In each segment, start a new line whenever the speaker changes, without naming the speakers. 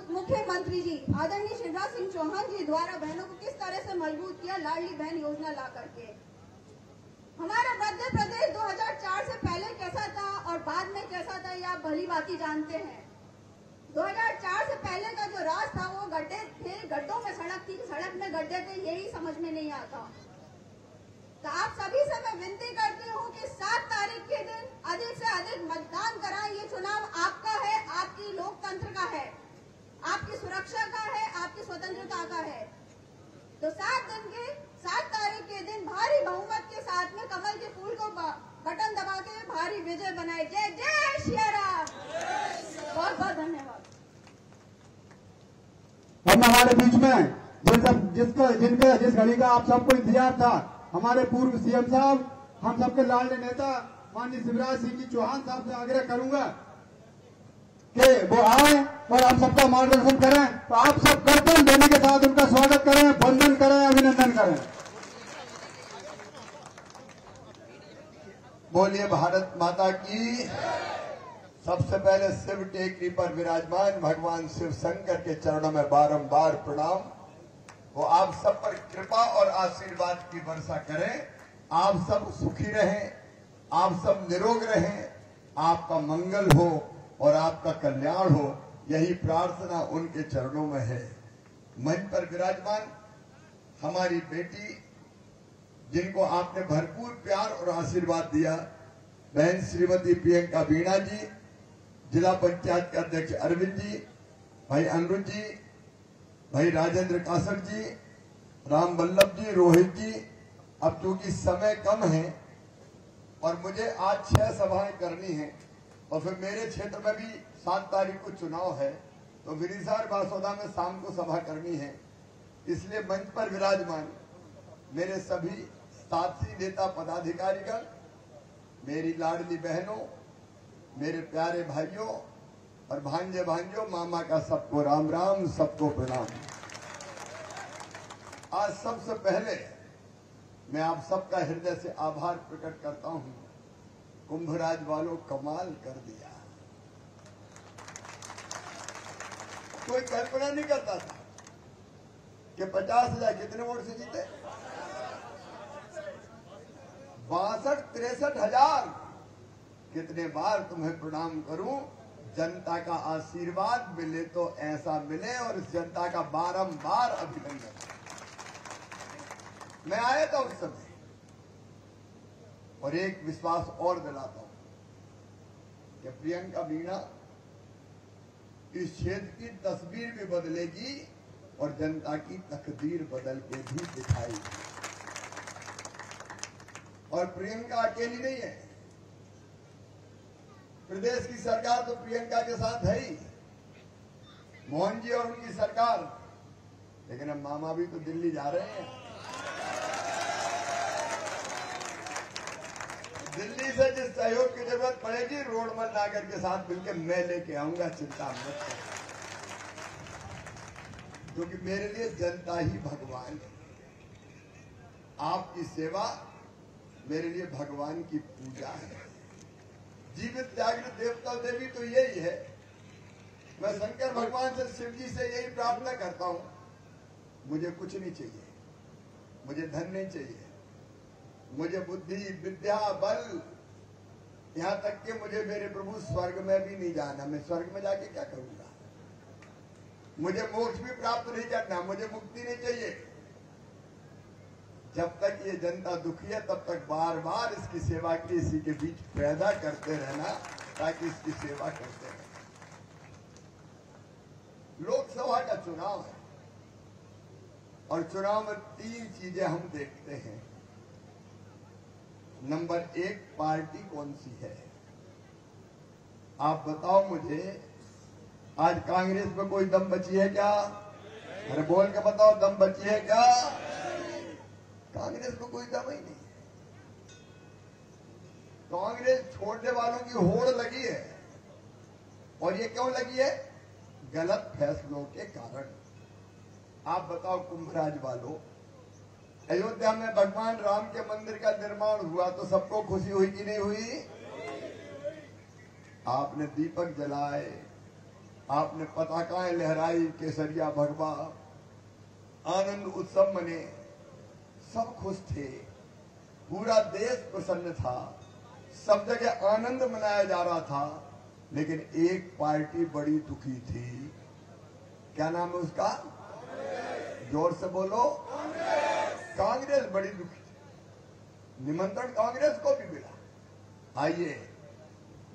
मुख्यमंत्री जी आदरणीय शिवराज सिंह चौहान जी द्वारा बहनों को किस तरह से मजबूत किया लाडली बहन योजना ला करके। हमारा मध्य प्रदेश 2004 से पहले कैसा था और बाद में कैसा था, ये आप भली भांति जानते हैं। 2004 से पहले का जो राज था वो गड्ढे थे, गड्ढों में सड़क थी, सड़क में गड्ढे थे, यही समझ में नहीं आता। तो आप सभी से मैं विनती करती हूँ कि 7 तारीख के दिन अधिक से अधिक मतदान कराएं। ये चुनाव आपका है, आपकी लोकतंत्र का है, आपकी सुरक्षा का है, आपकी स्वतंत्रता का है। तो 7 तारीख के दिन भारी बहुमत के साथ में कमल के फूल को बटन दबा के भारी विजय बनाए। जय जय श्री राम। बहुत बहुत धन्यवाद।
हम हमारे बीच में जिस घड़ी का आप सबको इंतजार था, हमारे पूर्व सीएम साहब, हम सबके लाडले नेता माननीय शिवराज सिंह जी चौहान साहब से आग्रह करूंगा कि वो आए और हम सबका मार्गदर्शन करें। तो आप सब कर्तव्य देने के साथ उनका स्वागत करें, वंदन करें, अभिनंदन करें।
बोलिए भारत माता की। सबसे पहले शिव टेकरी पर विराजमान भगवान शिव शंकर के चरणों में बारंबार प्रणाम। वो आप सब पर कृपा और आशीर्वाद की वर्षा करें। आप सब सुखी रहें, आप सब निरोग रहें, आपका मंगल हो और आपका कल्याण हो, यही प्रार्थना उनके चरणों में है। मंच पर विराजमान हमारी बेटी, जिनको आपने भरपूर प्यार और आशीर्वाद दिया, बहन श्रीमती प्रियंका वीणा जी, जिला पंचायत के अध्यक्ष अरविंद जी, भाई अनुज जी, भाई राजेंद्र कासर जी, राम वल्लभ जी, रोहित जी। अब चूंकि समय कम है और मुझे आज 6 सभाएं करनी है और फिर मेरे क्षेत्र में भी 7 तारीख को चुनाव है, तो विरिसार बासोदा में शाम को सभा करनी है। इसलिए मंच पर विराजमान मेरे सभी साथी नेता पदाधिकारीगण, मेरी लाडली बहनों, मेरे प्यारे भाइयों और भांजे भांजों, मामा का सबको राम राम, सबको प्रणाम। आज सबसे पहले मैं आप सबका हृदय से आभार प्रकट करता हूं। कुंभराज वालों कमाल कर दिया। कोई कल्पना नहीं करता था कि 50,000 कितने वोट से जीते, 62-63,000। कितने बार तुम्हें प्रणाम करूं। जनता का आशीर्वाद मिले तो ऐसा मिले और इस जनता का बारंबार अभिनंदन। मैं आया था उस समय और एक विश्वास और दिलाता हूं कि प्रियंका वीणा इस क्षेत्र की तस्वीर भी बदलेगी और जनता की तकदीर बदल के भी दिखाएगी। और प्रियंका अकेली नहीं है, प्रदेश की सरकार तो प्रियंका के साथ है ही, मोहन जी और उनकी सरकार। लेकिन अब मामा भी तो दिल्ली जा रहे हैं। दिल्ली से जिस सहयोग की जरूरत पड़ेगी, रोडमल नागर के साथ मिलकर मैं लेके आऊंगा, चिंता मत करो। क्योंकि मेरे लिए जनता ही भगवान है। आपकी सेवा मेरे लिए भगवान की पूजा है। जीवित जागृत देवता देवी तो यही है। मैं शंकर भगवान से, शिव जी से यही प्रार्थना करता हूं, मुझे कुछ नहीं चाहिए, मुझे धन नहीं चाहिए, मुझे बुद्धि विद्या बल, यहां तक कि मुझे मेरे प्रभु स्वर्ग में भी नहीं जाना। मैं स्वर्ग में जाके क्या करूंगा? मुझे मोक्ष भी प्राप्त नहीं करना, मुझे मुक्ति नहीं चाहिए। जब तक ये जनता दुखी है तब तक बार बार इसकी सेवा की, इसी के बीच पैदा करते रहना ताकि इसकी सेवा करते रहें। लोकसभा का चुनाव है और चुनाव में 3 चीजें हम देखते हैं। नंबर 1, पार्टी कौन सी है। आप बताओ मुझे, आज कांग्रेस में कोई दम बची है क्या? अरे बोल के बताओ, दम बची है क्या? कांग्रेस को कोई दम ही नहीं। कांग्रेस छोड़ने वालों की होड़ लगी है। और ये क्यों लगी है? गलत फैसलों के कारण। आप बताओ कुंभराज वालों, अयोध्या में भगवान राम के मंदिर का निर्माण हुआ तो सबको खुशी हुई कि नहीं हुई? आपने दीपक जलाए, आपने पताकाएं लहराई, केसरिया भगवा, आनंद उत्सव मने, सब खुश थे, पूरा देश प्रसन्न था, सब जगह आनंद मनाया जा रहा था। लेकिन एक पार्टी बड़ी दुखी थी। क्या नाम है उसका? जोर से बोलो। कांग्रेस बड़ी दुखी थी। निमंत्रण कांग्रेस को भी मिला, आइए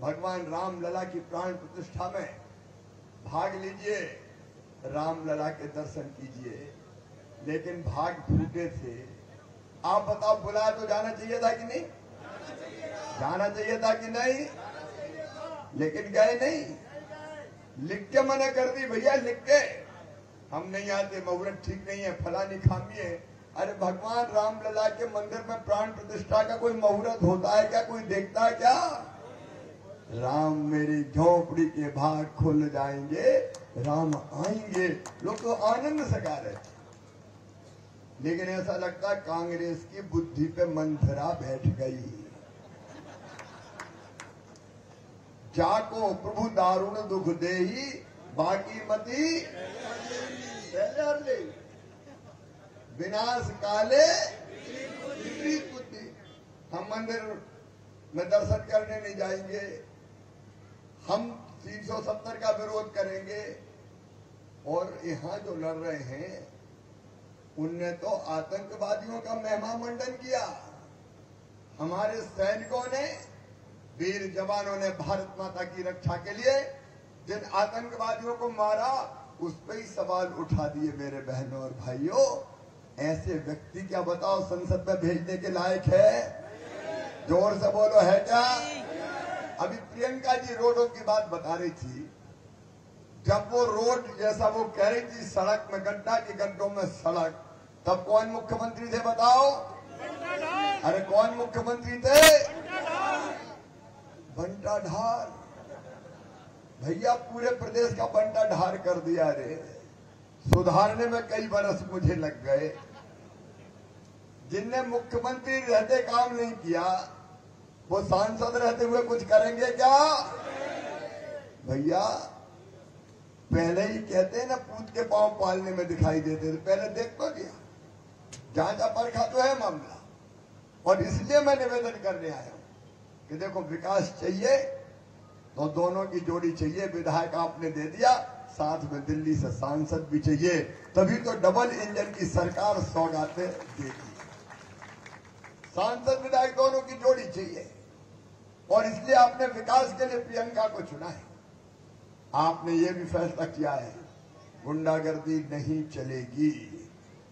भगवान रामलला की प्राण प्रतिष्ठा में भाग लीजिए, रामलला के दर्शन कीजिए। लेकिन भाग फूटे थे। आप बताओ, बुलाया तो जाना चाहिए था कि नहीं? जाना चाहिए था कि नहीं? लेकिन गए नहीं। लिख के मना कर दी, भैया लिख के, हम नहीं आते, मुहूर्त ठीक नहीं है, फलानी खामी है। अरे भगवान रामलला के मंदिर में प्राण प्रतिष्ठा का कोई मुहूर्त होता है क्या? कोई देखता है क्या? राम मेरी झोपड़ी के भाग खुल जाएंगे, राम आएंगे, लोग तो आनंद से गा रहे थे। लेकिन ऐसा लगता है कांग्रेस की बुद्धि पे मंथरा बैठ गई। जाको प्रभु दारुण दुख देही, बाकी मती विनाश काले विपरीत बुद्धि। हम मंदिर में दर्शन करने नहीं जाएंगे, हम 370 का विरोध करेंगे। और यहाँ जो लड़ रहे हैं उनने तो आतंकवादियों का महिमा मंडन किया। हमारे सैनिकों ने, वीर जवानों ने भारत माता की रक्षा के लिए जिन आतंकवादियों को मारा, उस पर ही सवाल उठा दिए। मेरे बहनों और भाइयों, ऐसे व्यक्ति क्या बताओ संसद में भेजने के लायक है? जोर से बोलो, है क्या? अभी प्रियंका जी रोडों की बात बता रही थी। जब वो रोड जैसा वो कह रही थी, सड़क में गड्ढा के गड्ढों में सड़क, तब कौन मुख्यमंत्री थे बताओ? अरे कौन मुख्यमंत्री थे? बंटा ढार। भैया पूरे प्रदेश का बंटा ढार कर दिया रे। सुधारने में कई बरस मुझे लग गए। जिनने मुख्यमंत्री रहते काम नहीं किया, वो सांसद रहते हुए कुछ करेंगे क्या? भैया पहले ही कहते हैं ना, पूत के पांव पालने में दिखाई देते थे, पहले देख तो लिया, जांचा परखा तो है मामला। और इसलिए मैं निवेदन करने आया हूं कि देखो, विकास चाहिए तो दोनों की जोड़ी चाहिए। विधायक आपने दे दिया, साथ में दिल्ली से सांसद भी चाहिए, तभी तो डबल इंजन की सरकार सौगातें देगी। सांसद विधायक दोनों की जोड़ी चाहिए। और इसलिए आपने विकास के लिए प्रियंका को चुना है। आपने ये भी फैसला किया है, गुंडागर्दी नहीं चलेगी।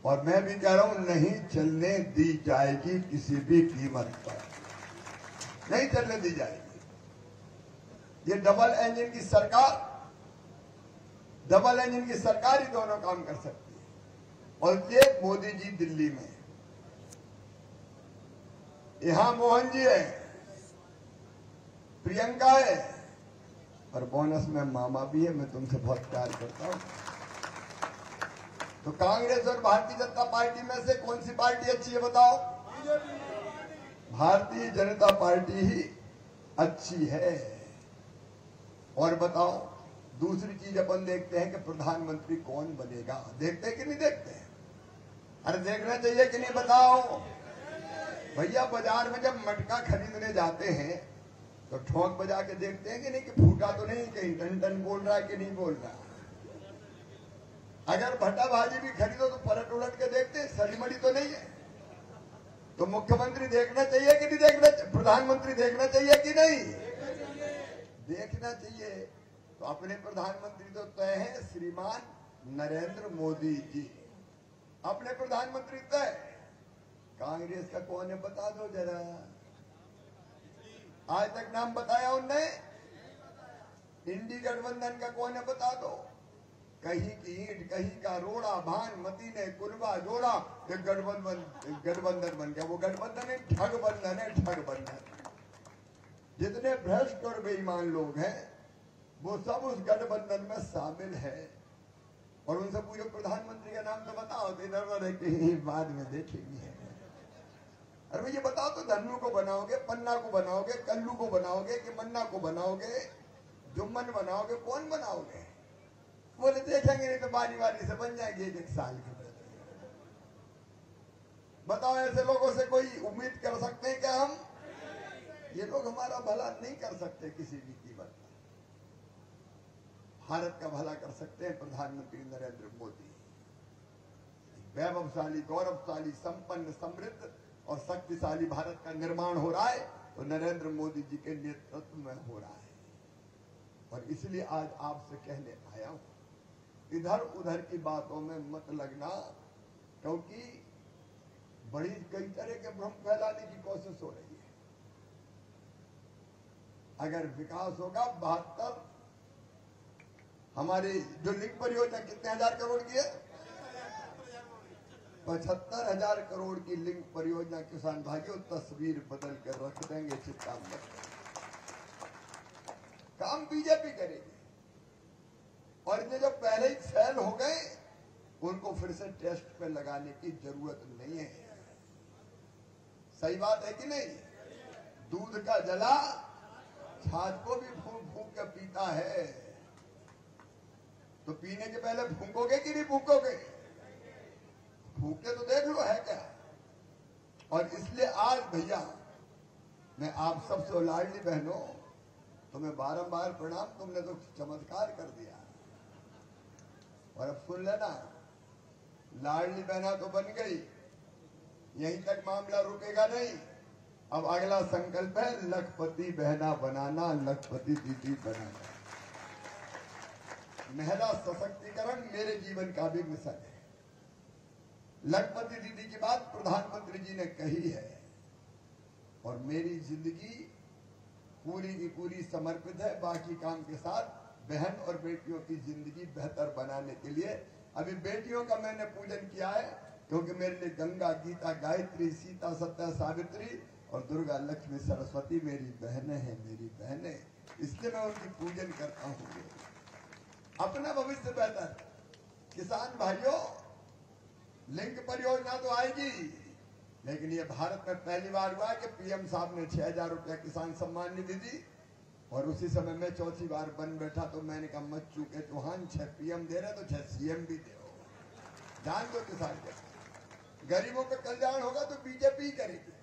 और मैं भी कह रहा हूं, नहीं चलने दी जाएगी, किसी भी कीमत पर नहीं चलने दी जाएगी। ये डबल इंजन की सरकार ही दोनों काम कर सकती है। और ये मोदी जी दिल्ली में, यहां मोहन जी है, प्रियंका है, और बोनस में मामा भी है। मैं तुमसे बहुत प्यार करता हूं। तो कांग्रेस और भारतीय जनता पार्टी में से कौन सी पार्टी अच्छी है बताओ? भारतीय जनता पार्टी ही अच्छी है। और बताओ, दूसरी चीज अपन देखते हैं कि प्रधानमंत्री कौन बनेगा। देखते हैं कि नहीं देखते? अरे देखना चाहिए कि नहीं बताओ? भैया बाजार में जब मटका खरीदने जाते हैं तो ठोक बजा के देखते हैं कि नहीं, कि फूटा तो नहीं, कहीं टन टन बोल रहा है कि नहीं बोल रहा। अगर भट्टा भाजी भी खरीदो तो पलट उलट के देखते हैं, सड़ी मड़ी तो नहीं है। तो मुख्यमंत्री देखना चाहिए कि नहीं देखना? प्रधानमंत्री देखना चाहिए कि नहीं? देखना चाहिए। तो अपने प्रधानमंत्री तो तय है, श्रीमान नरेंद्र मोदी जी अपने प्रधानमंत्री तय। कांग्रेस का कौन है बता दो जरा। आज तक नाम बताया उनने? इंडी गठबंधन का कौन है बता दो। कहीं की ईंट, कहीं का रोड़ा, भान मती ने कुलवा जोड़ा, गठबंधन बन गया। वो गठबंधन है, ठग बंधन है, ठग बंधन। जितने भ्रष्ट और बेईमान लोग हैं वो सब उस गठबंधन में शामिल है। और उनसे पूछो प्रधानमंत्री का नाम तो बताओ, तो इधर कि बाद में देखेंगे। अरे भैया बताओ तो, धन्नू को बनाओगे, पन्ना को बनाओगे, कल्लू को बनाओगे, कि मन्ना को बनाओगे, जुम्मन बनाओगे, कौन बनाओगे? बोले देखेंगे नहीं तो बारी बारी से बन जाएंगे एक साल के। बताओ ऐसे लोगों से कोई उम्मीद कर सकते हैं क्या हम? ये लोग हमारा भला नहीं कर सकते किसी भी कीमत पर। भारत का भला कर सकते हैं प्रधानमंत्री नरेंद्र मोदी। वैभवशाली, गौरवशाली, संपन्न, समृद्ध और शक्तिशाली भारत का निर्माण हो रहा है तो नरेंद्र मोदी जी के नेतृत्व में हो रहा है। और इसलिए आज आपसे कहने आया हूं, इधर उधर की बातों में मत लगना, क्योंकि बड़ी कई तरह के भ्रम फैलाने की कोशिश हो रही है। अगर विकास होगा 72 हमारी जो लिंक परियोजना कितने हजार करोड़ की है? 75,000 करोड़ की लिंक परियोजना किसान भाइयों तस्वीर बदल कर रख देंगे। चिंता मत, काम बीजेपी करेगी। और ये जो पहले ही फेल हो गए उनको फिर से टेस्ट पे लगाने की जरूरत नहीं है। सही बात है कि नहीं? दूध का जला छाछ को भी फूंक फूंक के पीता है, तो पीने के पहले फूंकोगे कि नहीं फूंकोगे? फूंक के तो देख लो है क्या। और इसलिए आज भैया मैं आप सबसे, लाडली बहनों, तुम्हें बारंबार प्रणाम, तुमने तो चमत्कार कर दिया। और अब सुन लेना, लाडली बहना तो बन गई, यहीं तक मामला रुकेगा नहीं। अब अगला संकल्प है लखपति बहना बनाना, लखपति दीदी बनाना। महिला सशक्तिकरण मेरे जीवन का भी मिशन है। लखपति दीदी की बात प्रधानमंत्री जी ने कही है और मेरी जिंदगी पूरी की पूरी समर्पित है बाकी काम के साथ बहन और बेटियों की जिंदगी बेहतर बनाने के लिए। अभी बेटियों का मैंने पूजन किया है क्योंकि मेरे लिए गंगा, गीता, गायत्री, सीता, सत्या, सावित्री और दुर्गा, लक्ष्मी, सरस्वती मेरी बहनें हैं, मेरी बहनें, इसलिए मैं उनकी पूजन करता हूँ। अपना भविष्य बेहतर। किसान भाइयों, लिंक परियोजना तो आएगी, लेकिन ये भारत में पहली बार हुआ कि पीएम साहब ने 6,000 रुपया किसान सम्मान निधि दी। और उसी समय में चौथी बार बन बैठा तो मैंने कहा मत चूके चौहान, 6 पीएम दे रहे तो 6 सीएम भी दे। जान दो किसान के गरीबों का कल्याण होगा तो बीजेपी ही करेगी।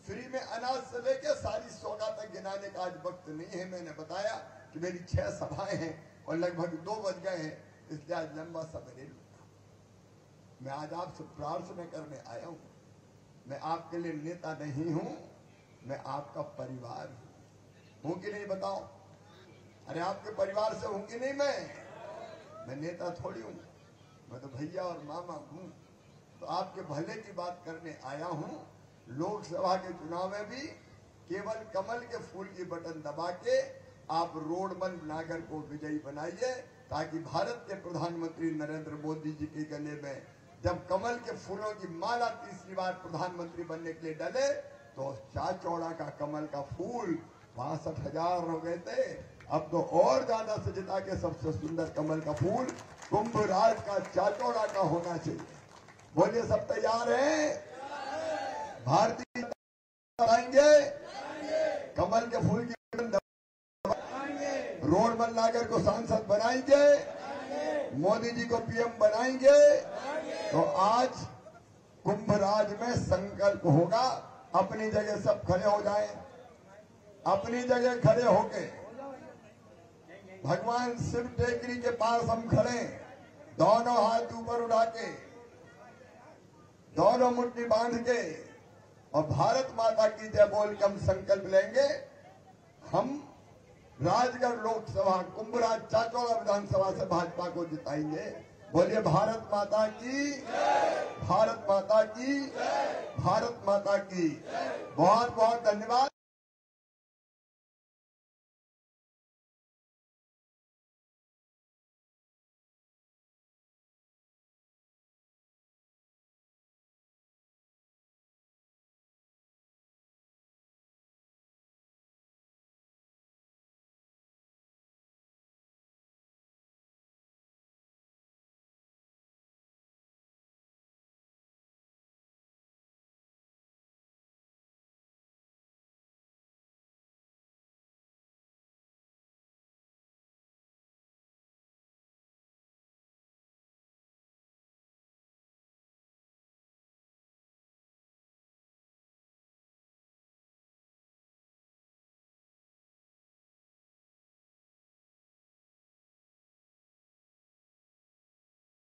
फ्री में अनाज से लेकर सारी सौगात तक गिनाने का आज वक्त नहीं है। मैंने बताया कि मेरी 6 सभाएं हैं और लगभग 2 बज गए हैं, इसलिए आज लंबा समय ले लूंगा। मैं आज आपसे प्रार्थना करने आया हूं। मैं आपके लिए नेता नहीं हूं, मैं आपका परिवार हूं कि नहीं बताओ? अरे आपके परिवार से हूं कि नहीं? मैं नेता थोड़ी हूं, मैं तो भैया और मामा हूं। तो आपके भले की बात करने आया हूं। लोकसभा के चुनाव में भी केवल कमल के फूल की बटन दबा के आप रोडमल नागर को विजयी बनाइए, ताकि भारत के प्रधानमंत्री नरेंद्र मोदी जी के गले में जब कमल के फूलों की माला तीसरी बार प्रधानमंत्री बनने के लिए डले तो चाचौड़ा का कमल का फूल 62,000 हो गए थे। अब तो और ज्यादा से जिता के सबसे सुंदर कमल का फूल कुंभराज का, चाचौड़ा का होना चाहिए। बोलिए सब तैयार हैं? भारतीय आएंगे, कमल के फूल की रोडमल नागर को सांसद बनाएंगे, मोदी जी को पीएम बनाएंगे। तो आज कुंभराज में संकल्प होगा। अपनी जगह सब खड़े हो जाएं, अपनी जगह खड़े होके भगवान शिव टेकरी के पास हम खड़े, दोनों हाथ ऊपर उठा के, दोनों मुट्ठी बांध के और भारत माता की जय बोल के हम संकल्प लेंगे। हम राजगढ़ लोकसभा, कुंभराज, चाचौड़ा विधानसभा से भाजपा को जिताएंगे। बोलिए भारत माता की, भारत माता की, भारत माता की। बहुत बहुत धन्यवाद।